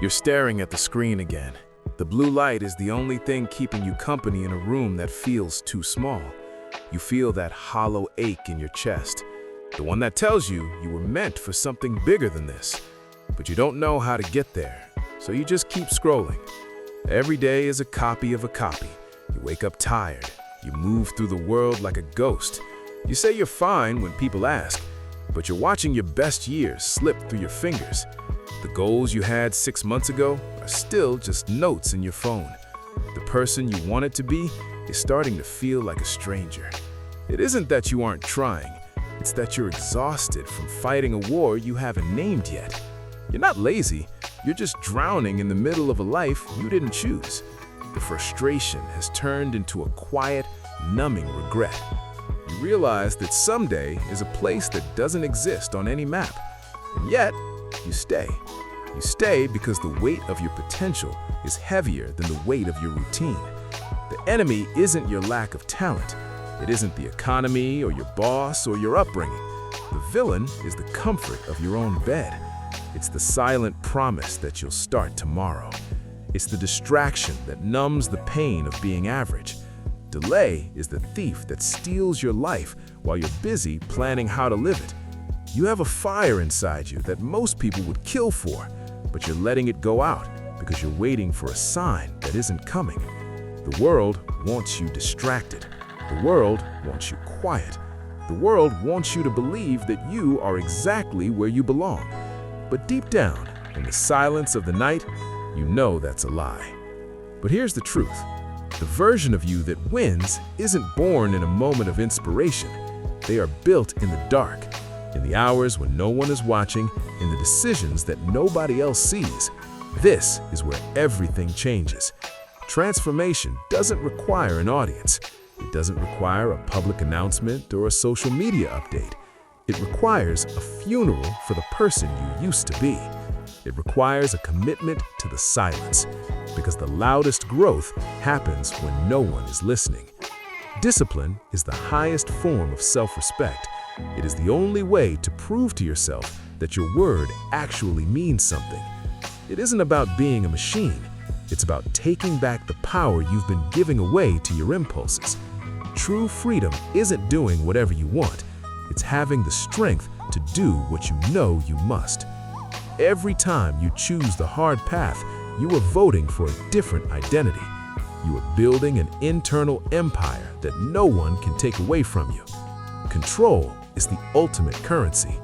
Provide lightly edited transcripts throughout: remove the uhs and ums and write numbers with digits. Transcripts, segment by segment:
You're staring at the screen again. The blue light is the only thing keeping you company in a room that feels too small. You feel that hollow ache in your chest, the one that tells you you were meant for something bigger than this. But you don't know how to get there, so you just keep scrolling. Every day is a copy of a copy. You wake up tired. You move through the world like a ghost. You say you're fine when people ask, but you're watching your best years slip through your fingers. The goals you had 6 months ago are still just notes in your phone. The person you wanted to be is starting to feel like a stranger. It isn't that you aren't trying, it's that you're exhausted from fighting a war you haven't named yet. You're not lazy, you're just drowning in the middle of a life you didn't choose. The frustration has turned into a quiet, numbing regret. You realize that someday is a place that doesn't exist on any map, and yet you stay. You stay because the weight of your potential is heavier than the weight of your routine. The enemy isn't your lack of talent. It isn't the economy or your boss or your upbringing. The villain is the comfort of your own bed. It's the silent promise that you'll start tomorrow. It's the distraction that numbs the pain of being average. Delay is the thief that steals your life while you're busy planning how to live it. You have a fire inside you that most people would kill for, but you're letting it go out because you're waiting for a sign that isn't coming. The world wants you distracted. The world wants you quiet. The world wants you to believe that you are exactly where you belong. But deep down, in the silence of the night, you know that's a lie. But here's the truth. The version of you that wins isn't born in a moment of inspiration. They are built in the dark, in the hours when no one is watching, in the decisions that nobody else sees. This is where everything changes. Transformation doesn't require an audience. It doesn't require a public announcement or a social media update. It requires a funeral for the person you used to be. It requires a commitment to the silence, because the loudest growth happens when no one is listening. Discipline is the highest form of self-respect. It is the only way to prove to yourself that your word actually means something. It isn't about being a machine. It's about taking back the power you've been giving away to your impulses. True freedom isn't doing whatever you want. It's having the strength to do what you know you must. Every time you choose the hard path, you are voting for a different identity. You are building an internal empire that no one can take away from you. Control is the ultimate currency.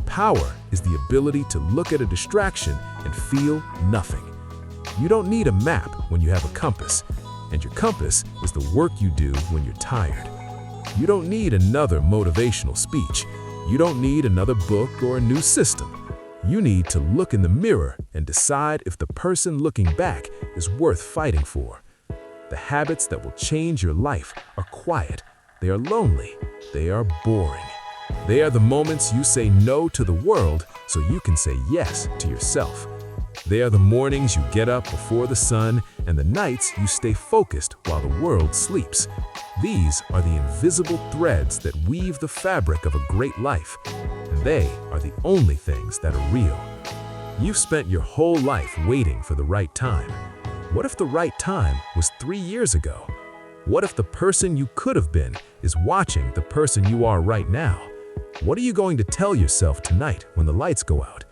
Power is the ability to look at a distraction and feel nothing. You don't need a map when you have a compass, and your compass is the work you do when you're tired. You don't need another motivational speech. You don't need another book or a new system. You need to look in the mirror and decide if the person looking back is worth fighting for. The habits that will change your life are quiet. They are lonely. They are boring. They are the moments you say no to the world so you can say yes to yourself. They are the mornings you get up before the sun and the nights you stay focused while the world sleeps. These are the invisible threads that weave the fabric of a great life, and they are the only things that are real. You've spent your whole life waiting for the right time. What if the right time was 3 years ago? What if the person you could have been is watching the person you are right now? What are you going to tell yourself tonight when the lights go out?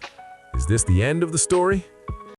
Is this the end of the story?